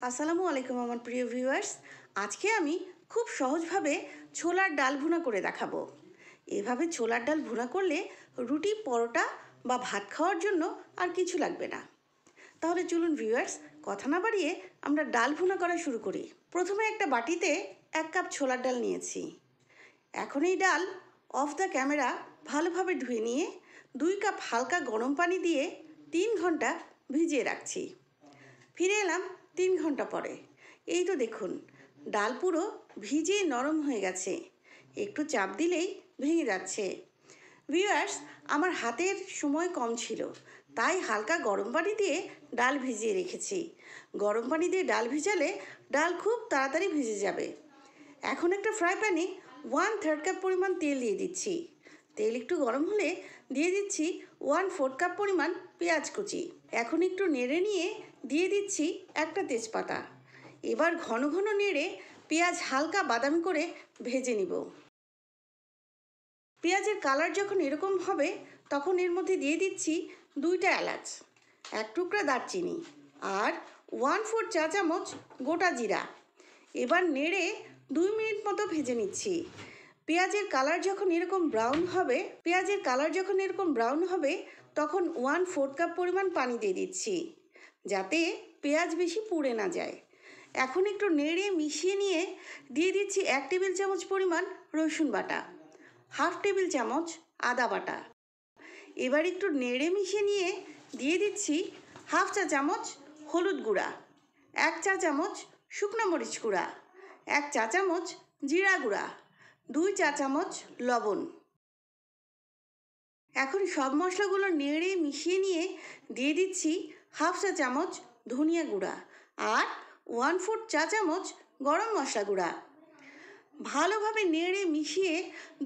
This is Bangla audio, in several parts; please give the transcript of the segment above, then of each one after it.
আসসালামু আলাইকুম আমার প্রিয় ভিউয়ার্স। আজকে আমি খুব সহজভাবে ছোলার ডাল ভুনা করে দেখাবো। এভাবে ছোলার ডাল ভুনা করলে রুটি, পরোটা বা ভাত খাওয়ার জন্য আর কিছু লাগবে না। তাহলে চলুন ভিউয়ার্স, কথা না বাড়িয়ে আমরা ডাল ভুনা করা শুরু করি। প্রথমে একটা বাটিতে 1 কাপ ছোলার ডাল নিয়েছি। এখন এই ডাল অফ দ্য ক্যামেরা ভালোভাবে ধুয়ে নিয়ে 2 কাপ হালকা গরম পানি দিয়ে 3 ঘন্টা ভিজিয়ে রাখছি। ফিরে এলাম 3 ঘন্টা পরে। এই তো দেখুন, ডাল পুরো ভিজে নরম হয়ে গেছে, একটু চাপ দিলেই ভেঙে যাচ্ছে। ভিউয়ার্স, আমার হাতের সময় কম ছিল, তাই হালকা গরম পানি দিয়ে ডাল ভিজিয়ে রেখেছি। গরম পানি দিয়ে ডাল ভিজালে ডাল খুব তাড়াতাড়ি ভিজে যাবে। এখন একটা ফ্রাই প্যানে 1/3 কাপ পরিমাণ তেল দিয়ে দিচ্ছি। তেল একটু গরম হলে দিয়ে দিচ্ছি 1/4 কাপ পরিমাণ পেঁয়াজ কুচি। এখন একটু নেড়ে নিয়ে দিয়ে দিচ্ছি একটা তেজপাতা। এবার ঘন ঘন নেড়ে পেঁয়াজ হালকা বাদামি করে ভেজে নিব। পেঁয়াজের কালার যখন এরকম হবে তখন এর মধ্যে দিয়ে দিচ্ছি 2টা এলাচ, 1 টুকরা দারচিনি আর 1/4 চা চামচ গোটা জিরা। এবার নেড়ে 2 মিনিট মতো ভেজে নিচ্ছি। পেঁয়াজের কালার যখন এরকম ব্রাউন হবে তখন 1/4 কাপ পরিমাণ পানি দিয়ে দিচ্ছি, যাতে পেঁয়াজ বেশি পুড়ে না যায়। এখন একটু নেড়ে মিশিয়ে নিয়ে দিয়ে দিচ্ছি 1 টেবিল চামচ পরিমাণ রসুন বাটা, 1/2 টেবিল চামচ আদা বাটা। এবার একটু নেড়ে মিশিয়ে নিয়ে দিয়ে দিচ্ছি 1/2 চা চামচ হলুদ গুঁড়া, 1 চা চামচ শুকনো মরিচ গুঁড়া, 1 চা চামচ জিরা গুঁড়া, 2 চা চামচ লবণ। এখন সব মশলাগুলো নেড়ে মিশিয়ে নিয়ে দিয়ে দিচ্ছি 1/2 চা চামচ ধনিয়া গুঁড়া আর 1/4 চা চামচ গরম মশলা গুঁড়া। ভালোভাবে নেড়ে মিশিয়ে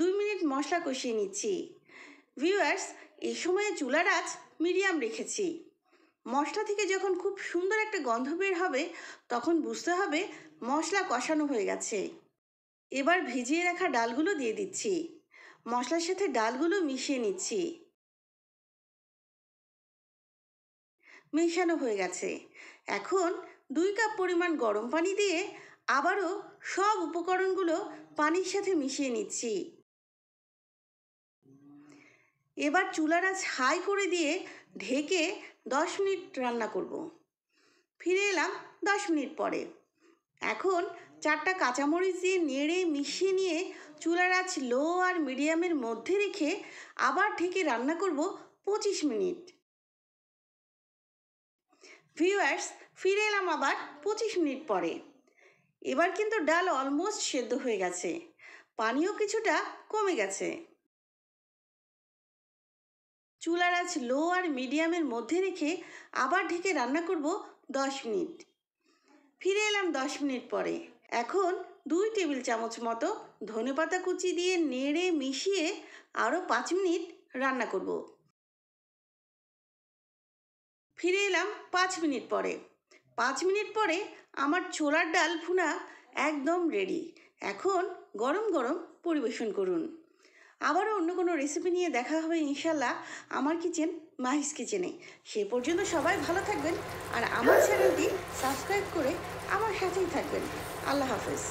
2 মিনিট মশলা কষিয়ে নিচ্ছি। ভিউয়ার্স, এই সময়ে চুলার আঁচ মিডিয়াম রেখেছি। মশলা থেকে যখন খুব সুন্দর একটা গন্ধ বের হবে তখন বুঝতে হবে মশলা কষানো হয়ে গেছে। এবার ভিজিয়ে রাখা ডালগুলো দিয়ে দিচ্ছি। মশলার সাথে ডালগুলো মিশিয়ে নিচ্ছি। মেশানো হয়ে গেছে। এখন 2 কাপ পরিমাণ গরম পানি দিয়ে আবারও সব উপকরণগুলো পানির সাথে মিশিয়ে নিচ্ছি। এবার চুলার আঁচ হাই করে দিয়ে ঢেকে 10 মিনিট রান্না করব। ফিরে এলাম 10 মিনিট পরে। এখন 4টা কাঁচামরিচ দিয়ে নেড়ে মিশিয়ে নিয়ে চুলার আঁচ লো আর মিডিয়ামের মধ্যে রেখে আবার ঢেকে রান্না করব 25 মিনিট। ভিউয়ার্স, ফিরে এলাম আবার 25 মিনিট পরে। এবার কিন্তু ডাল অলমোস্ট সেদ্ধ হয়ে গেছে, পানিও কিছুটা কমে গেছে। চুলার আঁচ লো আর মিডিয়ামের মধ্যে রেখে আবার ঢেকে রান্না করব 10 মিনিট। ফিরে এলাম 10 মিনিট পরে। এখন 2 টেবিল চামচ মতো ধনেপাতা কুচি দিয়ে নেড়ে মিশিয়ে আরও 5 মিনিট রান্না করব। ফিরে এলাম 5 মিনিট পরে। 5 মিনিট পরে আমার ছোলার ডাল ভুনা একদম রেডি। এখন গরম গরম পরিবেশন করুন। আবারও অন্য কোনো রেসিপি নিয়ে দেখা হবে ইনশাল্লাহ আমার কিচেন মাহিস কিচেনে। সে পর্যন্ত সবাই ভালো থাকবেন আর আমার চ্যানেলটি সাবস্ক্রাইব করে আমার সাথেই থাকবেন। আল্লাহ হাফেজ।